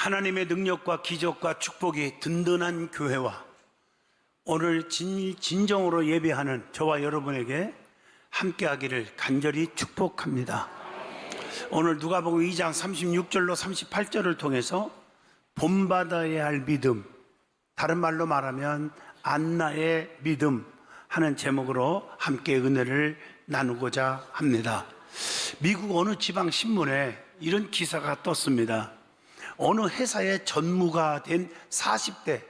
하나님의 능력과 기적과 축복이 든든한 교회와 오늘 진정으로 예배하는 저와 여러분에게 함께하기를 간절히 축복합니다. 오늘 누가복음 2장 36절로 38절을 통해서 본받아야 할 믿음, 다른 말로 말하면 안나의 믿음 하는 제목으로 함께 은혜를 나누고자 합니다. 미국 어느 지방 신문에 이런 기사가 떴습니다. 어느 회사의 전무가 된 40대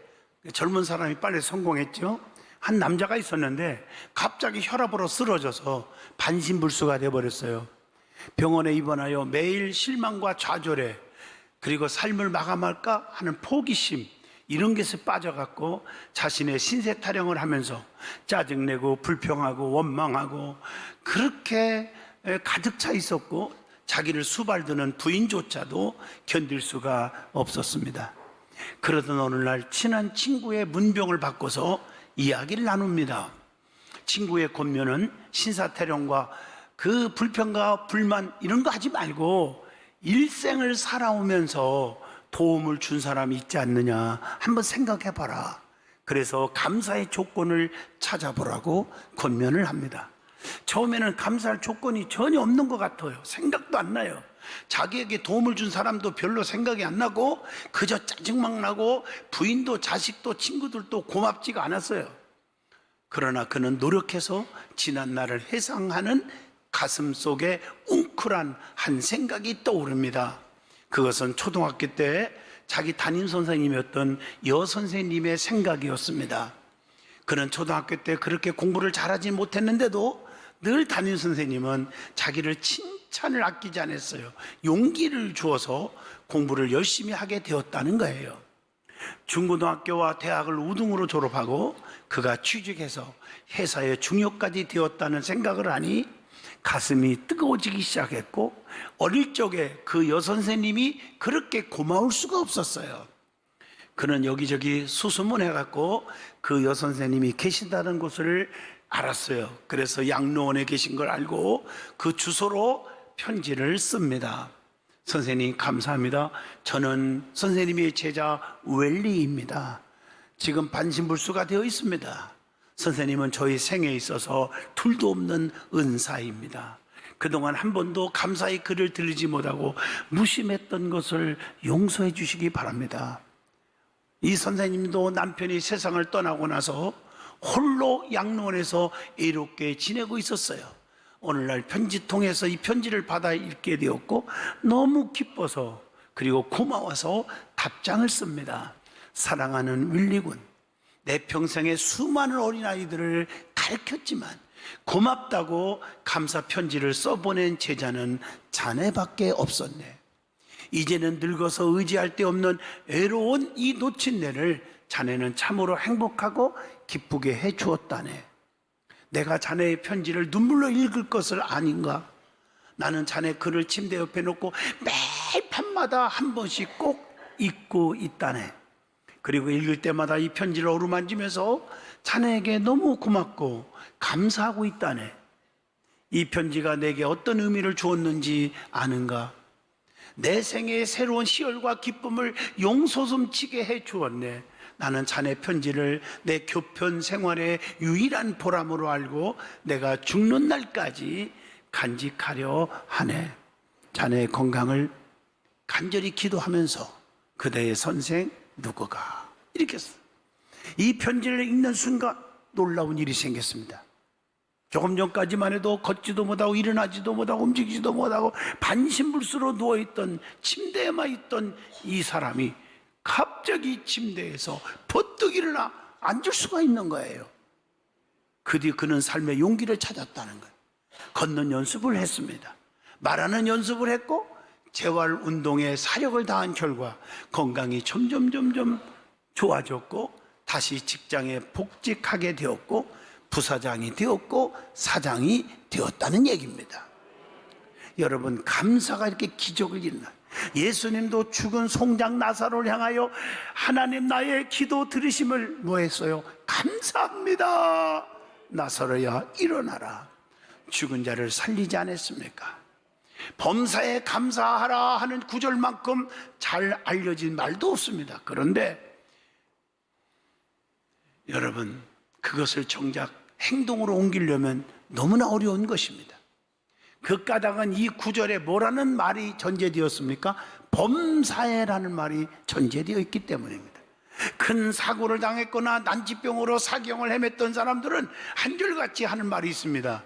젊은 사람이 빨리 성공했죠. 한 남자가 있었는데 갑자기 혈압으로 쓰러져서 반신불수가 되어버렸어요. 병원에 입원하여 매일 실망과 좌절에 그리고 삶을 마감할까 하는 포기심, 이런 것에 빠져갖고 자신의 신세 타령을 하면서 짜증내고 불평하고 원망하고 그렇게 가득 차 있었고, 자기를 수발드는 부인조차도 견딜 수가 없었습니다. 그러던 어느 날 친한 친구의 문병을 바꿔서 이야기를 나눕니다. 친구의 권면은 신사태령과 그 불평과 불만 이런 거 하지 말고 일생을 살아오면서 도움을 준 사람이 있지 않느냐 한번 생각해봐라. 그래서 감사의 조건을 찾아보라고 권면을 합니다. 처음에는 감사할 조건이 전혀 없는 것 같아요. 생각도 안 나요. 자기에게 도움을 준 사람도 별로 생각이 안 나고 그저 짜증만 나고 부인도 자식도 친구들도 고맙지가 않았어요. 그러나 그는 노력해서 지난 날을 회상하는 가슴 속에 웅크란 한 생각이 떠오릅니다. 그것은 초등학교 때 자기 담임 선생님이었던 여선생님의 생각이었습니다. 그는 초등학교 때 그렇게 공부를 잘하지 못했는데도 늘 담임 선생님은 자기를 칭찬을 아끼지 않았어요. 용기를 주어서 공부를 열심히 하게 되었다는 거예요. 중고등학교와 대학을 우등으로 졸업하고 그가 취직해서 회사의 중역까지 되었다는 생각을 하니 가슴이 뜨거워지기 시작했고, 어릴 적에 그 여선생님이 그렇게 고마울 수가 없었어요. 그는 여기저기 수소문해갖고 그 여선생님이 계신다는 곳을 알았어요. 그래서 양로원에 계신 걸 알고 그 주소로 편지를 씁니다. 선생님 감사합니다. 저는 선생님의 제자 웰리입니다. 지금 반신불수가 되어 있습니다. 선생님은 저희 생에 있어서 둘도 없는 은사입니다. 그동안 한 번도 감사의 글을 들리지 못하고 무심했던 것을 용서해 주시기 바랍니다. 이 선생님도 남편이 세상을 떠나고 나서 홀로 양로원에서 애롭게 지내고 있었어요. 오늘날 편지통에서 이 편지를 받아 읽게 되었고 너무 기뻐서 그리고 고마워서 답장을 씁니다. 사랑하는 윌리군, 내 평생에 수많은 어린아이들을 가르쳤지만 고맙다고 감사 편지를 써보낸 제자는 자네밖에 없었네. 이제는 늙어서 의지할 데 없는 외로운 이 놓친 내를 자네는 참으로 행복하고 기쁘게 해주었다네. 내가 자네의 편지를 눈물로 읽을 것을 아닌가? 나는 자네 글을 침대 옆에 놓고 매일 밤마다 한 번씩 꼭 읽고 있다네. 그리고 읽을 때마다 이 편지를 어루만지면서 자네에게 너무 고맙고 감사하고 있다네. 이 편지가 내게 어떤 의미를 주었는지 아는가? 내 생애의 새로운 희열과 기쁨을 용솟음치게 해 주었네. 나는 자네 편지를 내 교편 생활의 유일한 보람으로 알고 내가 죽는 날까지 간직하려 하네. 자네의 건강을 간절히 기도하면서 그대의 선생 누구가, 이렇게 했어요. 이 편지를 읽는 순간 놀라운 일이 생겼습니다. 조금 전까지만 해도 걷지도 못하고 일어나지도 못하고 움직이지도 못하고 반신불수로 누워있던, 침대에만 있던 이 사람이 갑자기 침대에서 버뜩 일어나 앉을 수가 있는 거예요. 그 뒤 그는 삶의 용기를 찾았다는 거예요. 걷는 연습을 했습니다. 말하는 연습을 했고 재활 운동에 사력을 다한 결과 건강이 점점 좋아졌고 다시 직장에 복직하게 되었고 부사장이 되었고 사장이 되었다는 얘기입니다. 여러분, 감사가 이렇게 기적을 일어나요. 예수님도 죽은 송장 나사로를 향하여 하나님 나의 기도 들으심을 뭐 했어요? 감사합니다. 나사로야 일어나라. 죽은 자를 살리지 않았습니까? 범사에 감사하라 하는 구절만큼 잘 알려진 말도 없습니다. 그런데 여러분, 그것을 정작 행동으로 옮기려면 너무나 어려운 것입니다. 그 까닭은 이 구절에 뭐라는 말이 전제되었습니까? 범사에라는 말이 전제되어 있기 때문입니다. 큰 사고를 당했거나 난치병으로 사경을 헤맸던 사람들은 한결같이 하는 말이 있습니다.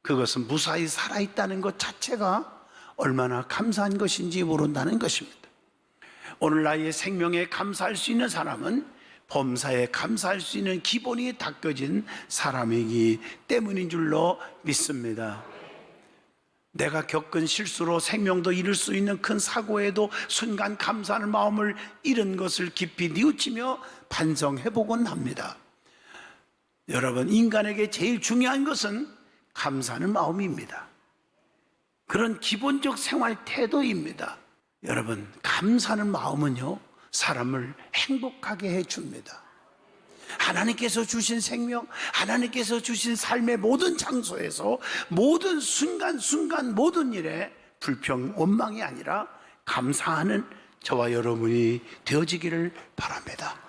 그것은 무사히 살아있다는 것 자체가 얼마나 감사한 것인지 모른다는 것입니다. 오늘 나의 생명에 감사할 수 있는 사람은 범사에 감사할 수 있는 기본이 닦여진 사람이기 때문인 줄로 믿습니다. 내가 겪은 실수로 생명도 잃을 수 있는 큰 사고에도 순간 감사하는 마음을 잃은 것을 깊이 뉘우치며 반성해보곤 합니다. 여러분, 인간에게 제일 중요한 것은 감사하는 마음입니다. 그런 기본적 생활 태도입니다. 여러분, 감사하는 마음은요, 사람을 행복하게 해줍니다. 하나님께서 주신 생명, 하나님께서 주신 삶의 모든 장소에서 모든 순간순간 모든 일에 불평, 원망이 아니라 감사하는 저와 여러분이 되어지기를 바랍니다.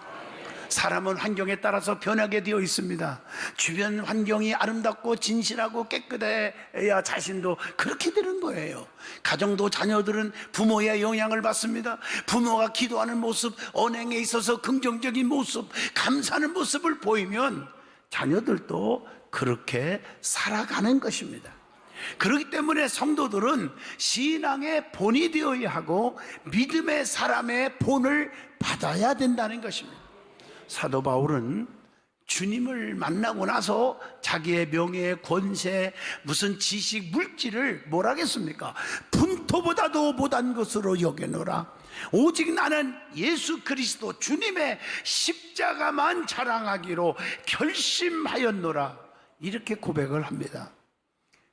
사람은 환경에 따라서 변하게 되어 있습니다. 주변 환경이 아름답고 진실하고 깨끗해야 자신도 그렇게 되는 거예요. 가정도 자녀들은 부모의 영향을 받습니다. 부모가 기도하는 모습, 언행에 있어서 긍정적인 모습, 감사하는 모습을 보이면 자녀들도 그렇게 살아가는 것입니다. 그렇기 때문에 성도들은 신앙의 본이 되어야 하고 믿음의 사람의 본을 받아야 된다는 것입니다. 사도 바울은 주님을 만나고 나서 자기의 명예, 권세, 무슨 지식, 물질을 뭐라겠습니까? 분토보다도 못한 것으로 여겨노라. 오직 나는 예수 그리스도 주님의 십자가만 자랑하기로 결심하였노라. 이렇게 고백을 합니다.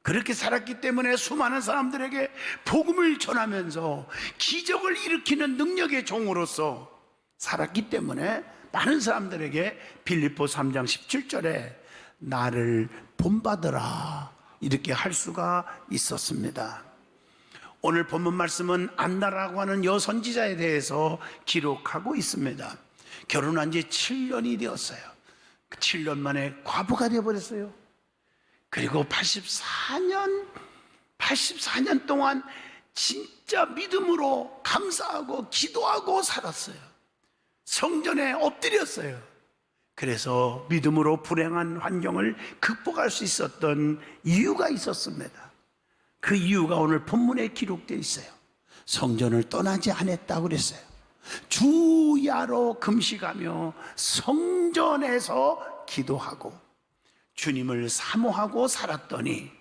그렇게 살았기 때문에 수많은 사람들에게 복음을 전하면서 기적을 일으키는 능력의 종으로서 살았기 때문에 많은 사람들에게 빌립보 3장 17절에 나를 본받으라 이렇게 할 수가 있었습니다. 오늘 본문 말씀은 안나라고 하는 여선지자에 대해서 기록하고 있습니다. 결혼한 지 7년이 되었어요. 7년 만에 과부가 되어버렸어요. 그리고 84년 동안 진짜 믿음으로 감사하고 기도하고 살았어요. 성전에 엎드렸어요. 그래서 믿음으로 불행한 환경을 극복할 수 있었던 이유가 있었습니다. 그 이유가 오늘 본문에 기록되어 있어요. 성전을 떠나지 않았다고 그랬어요. 주야로 금식하며 성전에서 기도하고 주님을 사모하고 살았더니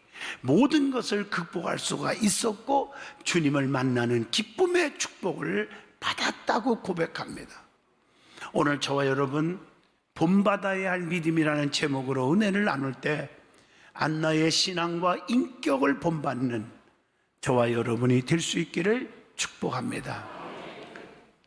모든 것을 극복할 수가 있었고 주님을 만나는 기쁨의 축복을 받았다고 고백합니다. 오늘 저와 여러분 본받아야 할 믿음이라는 제목으로 은혜를 나눌 때 안나의 신앙과 인격을 본받는 저와 여러분이 될 수 있기를 축복합니다.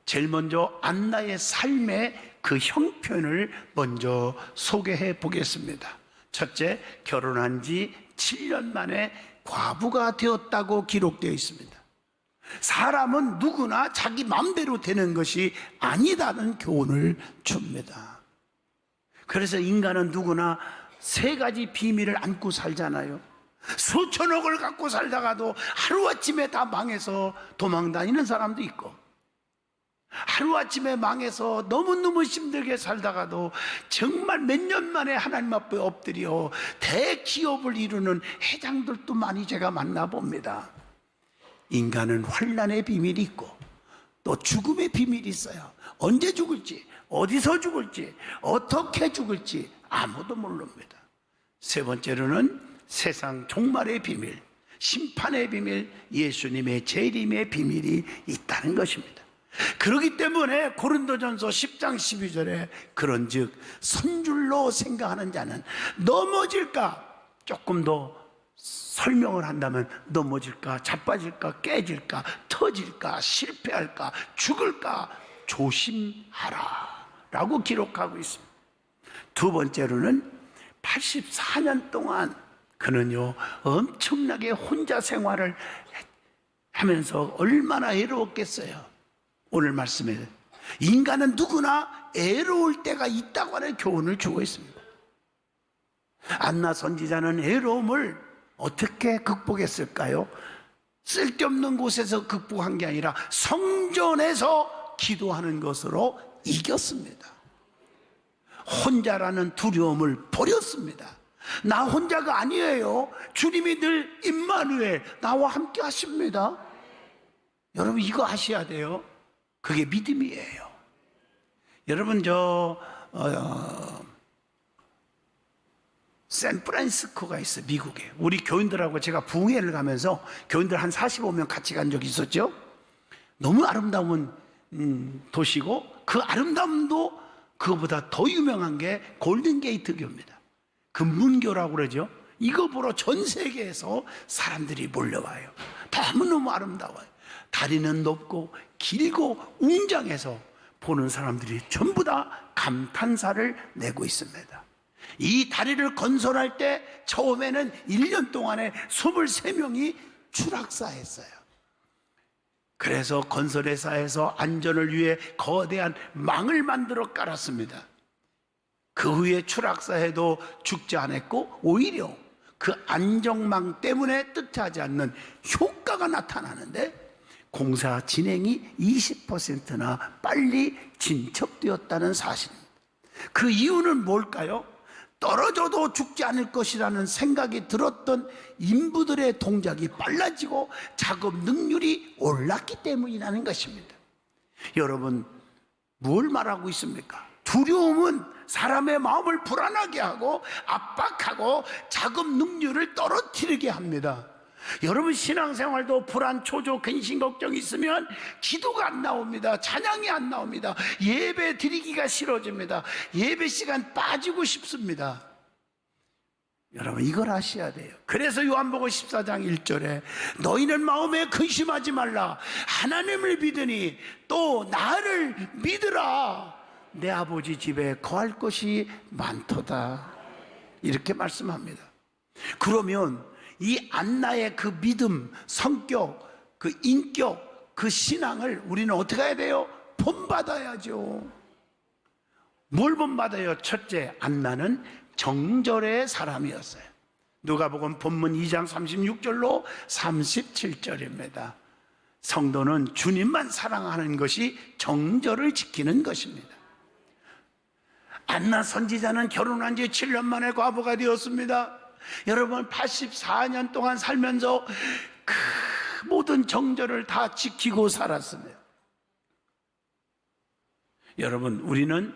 제일 먼저 안나의 삶의 그 형편을 먼저 소개해 보겠습니다. 첫째, 결혼한 지 7년 만에 과부가 되었다고 기록되어 있습니다. 사람은 누구나 자기 마음대로 되는 것이 아니다는 교훈을 줍니다. 그래서 인간은 누구나 세 가지 비밀을 안고 살잖아요. 수천억을 갖고 살다가도 하루아침에 다 망해서 도망다니는 사람도 있고, 하루아침에 망해서 너무너무 힘들게 살다가도 정말 몇 년 만에 하나님 앞에 엎드려 대기업을 이루는 회장들도 많이 제가 만나봅니다. 인간은 환난의 비밀이 있고 또 죽음의 비밀이 있어요. 언제 죽을지, 어디서 죽을지, 어떻게 죽을지 아무도 모릅니다. 세 번째로는 세상 종말의 비밀, 심판의 비밀, 예수님의 재림의 비밀이 있다는 것입니다. 그렇기 때문에 고린도전서 10장 12절에 그런즉 선줄로 생각하는 자는 넘어질까, 조금 더 설명을 한다면 넘어질까, 자빠질까, 깨질까, 터질까, 실패할까, 죽을까 조심하라 라고 기록하고 있습니다. 두 번째로는 84년 동안 그는요 엄청나게 혼자 생활을 하면서 얼마나 애로웠겠어요. 오늘 말씀에 인간은 누구나 애로울 때가 있다고 하는 교훈을 주고 있습니다. 안나 선지자는 애로움을 어떻게 극복했을까요? 쓸데없는 곳에서 극복한 게 아니라 성전에서 기도하는 것으로 이겼습니다. 혼자라는 두려움을 버렸습니다. 나 혼자가 아니에요. 주님이 늘 임마누엘, 나와 함께 하십니다. 여러분, 이거 아셔야 돼요. 그게 믿음이에요. 여러분, 샌프란시스코가 있어요, 미국에. 우리 교인들하고 제가 부흥회를 가면서 교인들 한 45명 같이 간 적이 있었죠. 너무 아름다운 도시고, 그 아름다움도 그거보다 더 유명한 게 골든게이트 교입니다. 금문교라고 그러죠. 이거 보러 전 세계에서 사람들이 몰려와요. 너무너무 아름다워요. 다리는 높고 길고 웅장해서 보는 사람들이 전부 다 감탄사를 내고 있습니다. 이 다리를 건설할 때 처음에는 1년 동안에 23명이 추락사했어요. 그래서 건설회사에서 안전을 위해 거대한 망을 만들어 깔았습니다. 그 후에 추락사해도 죽지 않았고 오히려 그 안정망 때문에 뜻하지 않는 효과가 나타나는데 공사 진행이 20%나 빨리 진척되었다는 사실입니다. 그 이유는 뭘까요? 떨어져도 죽지 않을 것이라는 생각이 들었던 인부들의 동작이 빨라지고 작업 능률이 올랐기 때문이라는 것입니다. 여러분, 뭘 말하고 있습니까? 두려움은 사람의 마음을 불안하게 하고 압박하고 작업 능률을 떨어뜨리게 합니다. 여러분, 신앙생활도 불안, 초조, 근심, 걱정이 있으면 기도가 안 나옵니다. 찬양이 안 나옵니다. 예배 드리기가 싫어집니다. 예배 시간 빠지고 싶습니다. 여러분, 이걸 아셔야 돼요. 그래서 요한복음 14장 1절에 너희는 마음에 근심하지 말라. 하나님을 믿으니 또 나를 믿으라. 내 아버지 집에 거할 것이 많도다. 이렇게 말씀합니다. 그러면 이 안나의 그 믿음, 성격, 그 인격, 그 신앙을 우리는 어떻게 해야 돼요? 본받아야죠. 뭘 본받아요? 첫째, 안나는 정절의 사람이었어요. 누가복음 본문 2장 36절로 37절입니다. 성도는 주님만 사랑하는 것이 정절을 지키는 것입니다. 안나 선지자는 결혼한 지 7년 만에 과부가 되었습니다. 여러분, 84년 동안 살면서 그 모든 정절을 다 지키고 살았습니다. 여러분, 우리는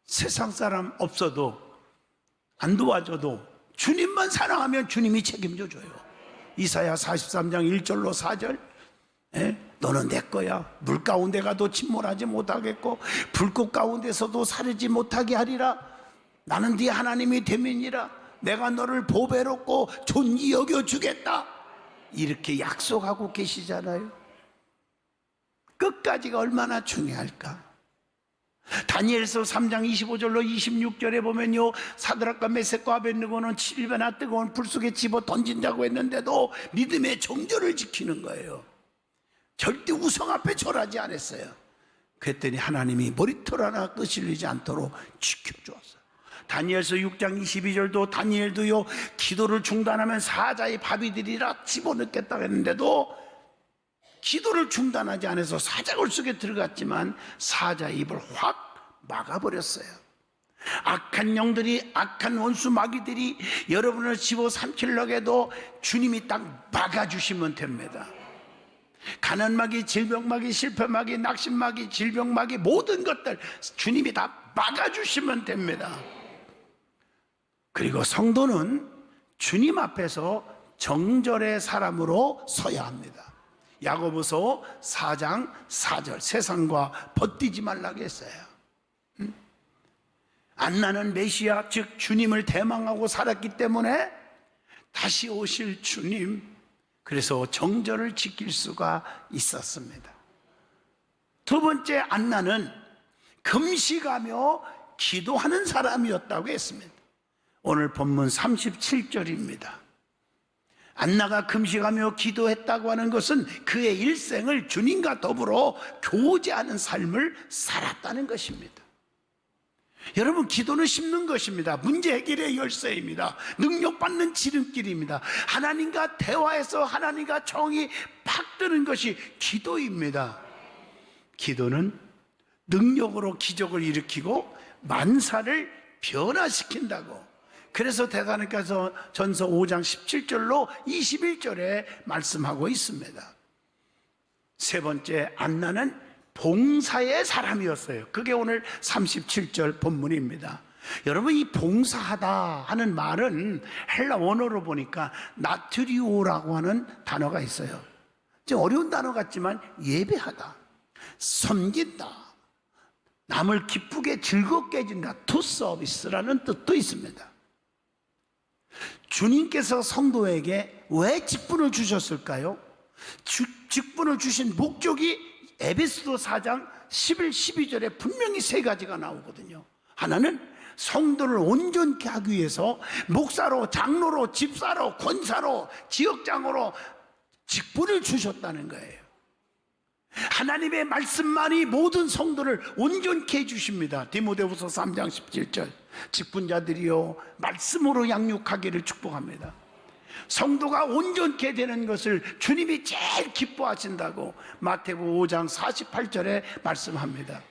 세상 사람 없어도 안 도와줘도 주님만 사랑하면 주님이 책임져 줘요. 이사야 43장 1절로 4절, 너는 내 거야. 물 가운데 가도 침몰하지 못하겠고 불꽃 가운데서도 사르지 못하게 하리라. 나는 네 하나님이 되면이라. 내가 너를 보배롭고 존귀 여겨주겠다. 이렇게 약속하고 계시잖아요. 끝까지가 얼마나 중요할까? 다니엘서 3장 25절로 26절에 보면요, 사드락과 메섹과 아벳느고는 7배나 뜨거운 불 속에 집어 던진다고 했는데도 믿음의 정절을 지키는 거예요. 절대 우상 앞에 절하지 않았어요. 그랬더니 하나님이 머리털 하나 끄실리지 않도록 지켜주었어요. 다니엘서 6장 22절도 다니엘도요, 기도를 중단하면 사자의 밥이 되리라 집어넣겠다고 했는데도 기도를 중단하지 않아서 사자굴 속에 들어갔지만 사자의 입을 확 막아버렸어요. 악한 영들이, 악한 원수 마귀들이 여러분을 집어삼키려고 해도 주님이 딱 막아주시면 됩니다. 가난마귀, 질병마귀, 실패마귀, 낙심마귀, 질병마귀, 모든 것들 주님이 다 막아주시면 됩니다. 그리고 성도는 주님 앞에서 정절의 사람으로 서야 합니다. 야고보서 4장 4절, 세상과 벗디지 말라고 했어요. 안나는 메시아, 즉 주님을 대망하고 살았기 때문에 다시 오실 주님, 그래서 정절을 지킬 수가 있었습니다. 두 번째, 안나는 금식하며 기도하는 사람이었다고 했습니다. 오늘 본문 37절입니다. 안나가 금식하며 기도했다고 하는 것은 그의 일생을 주님과 더불어 교제하는 삶을 살았다는 것입니다. 여러분, 기도는 심는 것입니다. 문제 해결의 열쇠입니다. 능력받는 지름길입니다. 하나님과 대화해서 하나님과 정이 팍 뜨는 것이 기도입니다. 기도는 능력으로 기적을 일으키고 만사를 변화시킨다고. 그래서 대사로니가서 전서 5장 17절로 21절에 말씀하고 있습니다. 세 번째, 안나는 봉사의 사람이었어요. 그게 오늘 37절 본문입니다. 여러분, 이 봉사하다 하는 말은 헬라 원어로 보니까 나트리오라고 하는 단어가 있어요. 좀 어려운 단어 같지만 예배하다, 섬긴다, 남을 기쁘게 즐겁게 해준다, to service라는 뜻도 있습니다. 주님께서 성도에게 왜 직분을 주셨을까요? 직분을 주신 목적이 에베소서 4장 11, 12절에 분명히 세 가지가 나오거든요. 하나는 성도를 온전케 하기 위해서 목사로, 장로로, 집사로, 권사로, 지역장으로 직분을 주셨다는 거예요. 하나님의 말씀만이 모든 성도를 온전케 해주십니다. 디모데후서 3장 17절, 직분자들이요 말씀으로 양육하기를 축복합니다. 성도가 온전케 되는 것을 주님이 제일 기뻐하신다고 마태복음 5장 48절에 말씀합니다.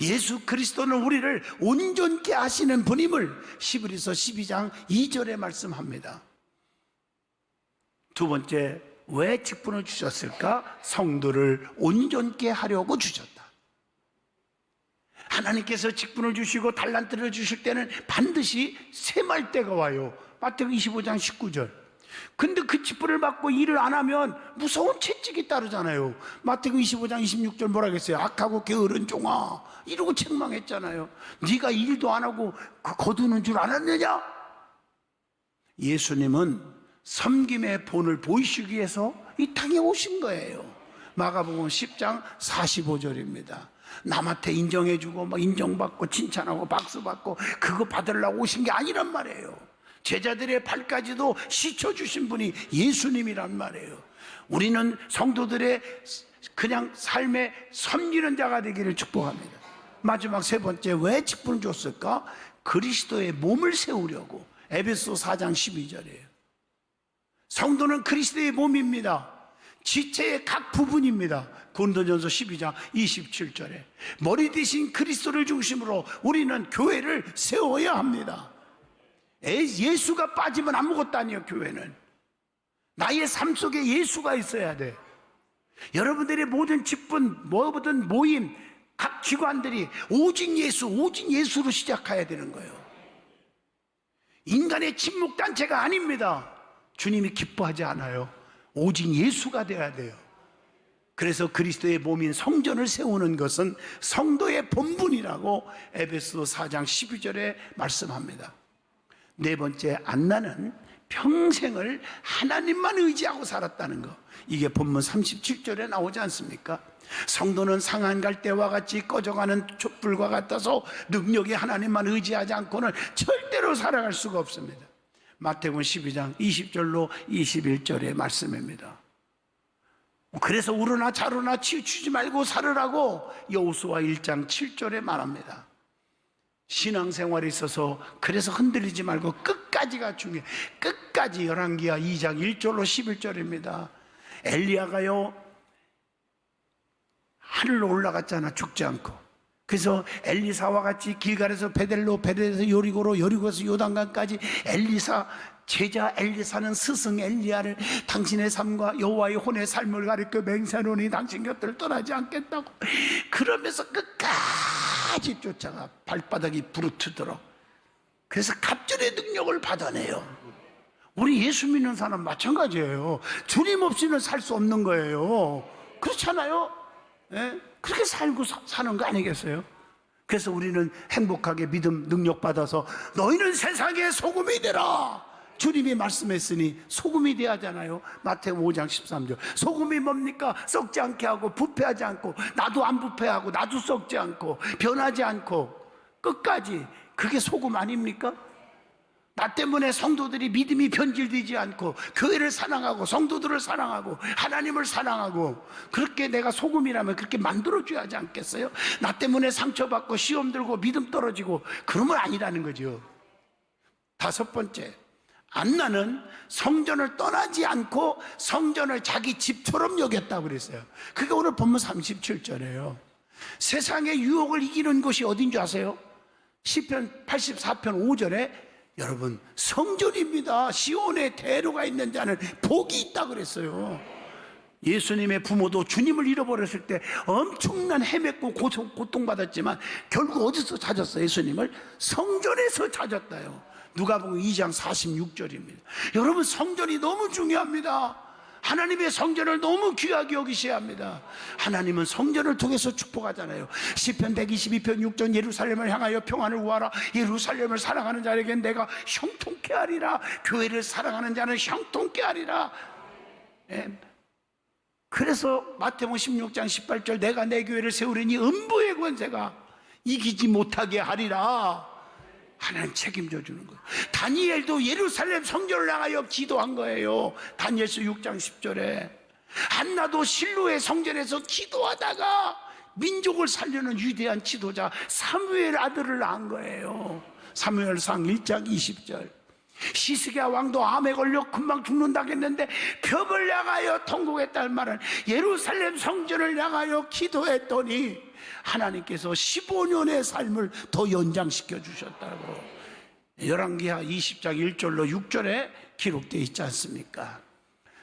예수 그리스도는 우리를 온전케 하시는 분임을 히브리서 12장 2절에 말씀합니다. 두 번째, 왜 직분을 주셨을까? 성도를 온전케 하려고 주셨다. 하나님께서 직분을 주시고 달란트를 주실 때는 반드시 셈할 때가 와요. 마태복음 25장 19절. 근데 그 직분을 받고 일을 안 하면 무서운 채찍이 따르잖아요. 마태복음 25장 26절 뭐라 그랬어요? 악하고 게으른 종아, 이러고 책망했잖아요. 네가 일도 안 하고 거두는 줄 알았느냐? 예수님은 섬김의 본을 보이시기 위해서 이 땅에 오신 거예요. 마가복음 10장 45절입니다. 남한테 인정해주고 막 인정받고 칭찬하고 박수받고 그거 받으려고 오신 게 아니란 말이에요. 제자들의 발까지도 씻어주신 분이 예수님이란 말이에요. 우리는 성도들의 그냥 삶에 섬기는 자가 되기를 축복합니다. 마지막 세 번째, 왜 직분을 줬을까? 그리스도의 몸을 세우려고. 에베소 4장 12절이에요. 성도는 그리스도의 몸입니다. 지체의 각 부분입니다. 고린도전서 12장 27절에 머리 대신 그리스도를 중심으로 우리는 교회를 세워야 합니다. 예수가 빠지면 아무것도 아니에요. 교회는 나의 삶 속에 예수가 있어야 돼. 여러분들의 모든 직분, 뭐든 모임, 각 기관들이 오직 예수로 시작해야 되는 거예요. 인간의 친목단체가 아닙니다. 주님이 기뻐하지 않아요. 오직 예수가 돼야 돼요. 그래서 그리스도의 몸인 성전을 세우는 것은 성도의 본분이라고 에베소 4장 12절에 말씀합니다. 네 번째, 안나는 평생을 하나님만 의지하고 살았다는 거. 이게 본문 37절에 나오지 않습니까? 성도는 상한 갈대와 같이 꺼져가는 촛불과 같아서 능력이 하나님만 의지하지 않고는 절대로 살아갈 수가 없습니다. 마태복음 12장 20절로 21절의 말씀입니다. 그래서 우르나 자르나 치우치지 말고 살으라고 여호수아 1장 7절에 말합니다. 신앙생활에 있어서 그래서 흔들리지 말고 끝까지가 중요해요. 끝까지. 열왕기하 2장 1절로 11절입니다. 엘리야가요 하늘로 올라갔잖아, 죽지 않고. 그래서 엘리사와 같이 길갈에서 베델로, 베델에서 여리고로, 여리고에서 요단강까지 제자 엘리사는 스승 엘리야를 당신의 삶과 여호와의 혼의 삶을 가리켜 맹세하노니 당신 곁을 떠나지 않겠다고. 그러면서 끝까지 쫓아가 발바닥이 부르트도록. 그래서 갑절의 능력을 받아내요. 우리 예수 믿는 사람 마찬가지예요. 주님 없이는 살 수 없는 거예요. 그렇잖아요. 예? 그렇게 살고 사는 거 아니겠어요? 그래서 우리는 행복하게 믿음 능력 받아서 너희는 세상의 소금이 되라. 주님이 말씀했으니 소금이 돼야 하잖아요. 마태복음 5장 13절. 소금이 뭡니까? 썩지 않게 하고 부패하지 않고, 나도 안 부패하고 나도 썩지 않고 변하지 않고 끝까지. 그게 소금 아닙니까? 나 때문에 성도들이 믿음이 변질되지 않고 교회를 사랑하고 성도들을 사랑하고 하나님을 사랑하고, 그렇게 내가 소금이라면 그렇게 만들어줘야 하지 않겠어요? 나 때문에 상처받고 시험 들고 믿음 떨어지고 그러면 아니라는 거죠. 다섯 번째, 안나는 성전을 떠나지 않고 성전을 자기 집처럼 여겼다고 그랬어요. 그게 오늘 본문 37절이에요. 세상의 유혹을 이기는 곳이 어딘 줄 아세요? 시편 84편 5절에 여러분, 성전입니다. 시온에 대로가 있는 자는 복이 있다 그랬어요. 예수님의 부모도 주님을 잃어버렸을 때 엄청난 헤맸고 고통받았지만 결국 어디서 찾았어요? 예수님을 성전에서 찾았다요. 누가복음 2장 46절입니다. 여러분, 성전이 너무 중요합니다. 하나님의 성전을 너무 귀하게 여기셔야 합니다. 하나님은 성전을 통해서 축복하잖아요. 시편 122편 6절, 예루살렘을 향하여 평안을 구하라. 예루살렘을 사랑하는 자에게 내가 형통케 하리라. 교회를 사랑하는 자는 형통케 하리라. 그래서 마태복음 16장 18절, 내가 내 교회를 세우리니 음부의 권세가 이기지 못하게 하리라. 하나님 책임져 주는 거예요. 다니엘도 예루살렘 성전을 향하여 기도한 거예요. 다니엘서 6장 10절에. 한나도 실로의 성전에서 기도하다가 민족을 살려는 위대한 지도자 사무엘 아들을 낳은 거예요. 사무엘상 1장 20절. 시스기야 왕도 암에 걸려 금방 죽는다고 했는데 벽을 향하여 통곡했다는 말은 예루살렘 성전을 향하여 기도했더니 하나님께서 15년의 삶을 더 연장시켜 주셨다고 열왕기하 20장 1절로 6절에 기록되어 있지 않습니까?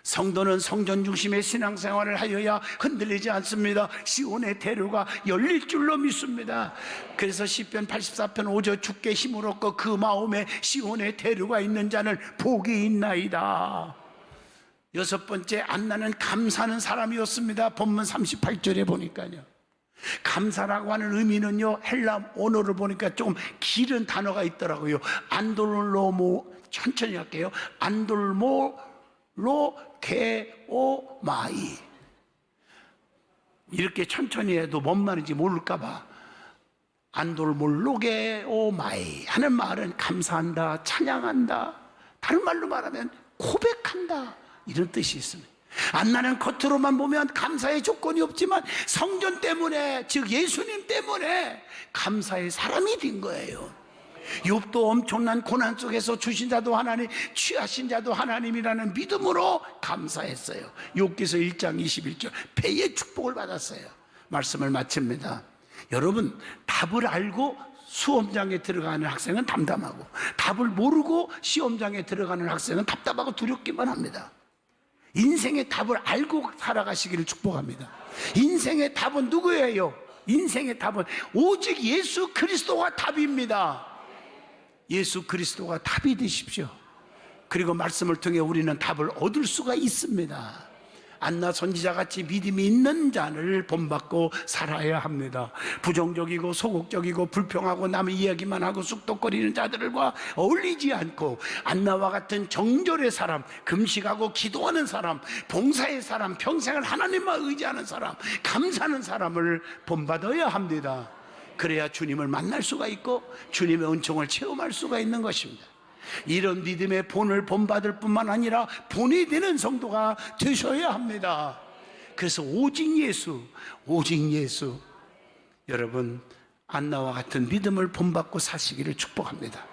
성도는 성전 중심의 신앙생활을 하여야 흔들리지 않습니다. 시온의 대로가 열릴 줄로 믿습니다. 그래서 시편 84편 5절, 주께 힘을 얻고 그 마음에 시온의 대로가 있는 자는 복이 있나이다. 여섯 번째, 안나는 감사하는 사람이었습니다. 본문 38절에 보니까요, 감사라고 하는 의미는요, 헬라 언어를 보니까 조금 길은 단어가 있더라고요. 안돌로모, 천천히 할게요. 안돌모로게오마이. 이렇게 천천히 해도 뭔 말인지 모를까봐 안돌몰로게오마이 하는 말은 감사한다, 찬양한다, 다른 말로 말하면 고백한다, 이런 뜻이 있습니다. 안나는 겉으로만 보면 감사의 조건이 없지만 성전 때문에, 즉 예수님 때문에 감사의 사람이 된 거예요. 욥도 엄청난 고난 속에서 주신 자도 하나님, 취하신 자도 하나님이라는 믿음으로 감사했어요. 욥기서 1장 21절, 배의 축복을 받았어요. 말씀을 마칩니다. 여러분, 답을 알고 수험장에 들어가는 학생은 담담하고, 답을 모르고 시험장에 들어가는 학생은 답답하고 두렵기만 합니다. 인생의 답을 알고 살아가시기를 축복합니다. 인생의 답은 누구예요? 인생의 답은 오직 예수 그리스도가 답입니다. 예수 그리스도가 답이 되십시오. 그리고 말씀을 통해 우리는 답을 얻을 수가 있습니다. 안나 선지자같이 믿음이 있는 자를 본받고 살아야 합니다. 부정적이고 소극적이고 불평하고 남의 이야기만 하고 쑥덕거리는 자들과 어울리지 않고 안나와 같은 정절의 사람, 금식하고 기도하는 사람, 봉사의 사람, 평생을 하나님만 의지하는 사람, 감사하는 사람을 본받아야 합니다. 그래야 주님을 만날 수가 있고 주님의 은총을 체험할 수가 있는 것입니다. 이런 믿음의 본을 본받을 뿐만 아니라 본이 되는 성도가 되셔야 합니다. 그래서 오직 예수, 오직 예수. 여러분, 안나와 같은 믿음을 본받고 사시기를 축복합니다.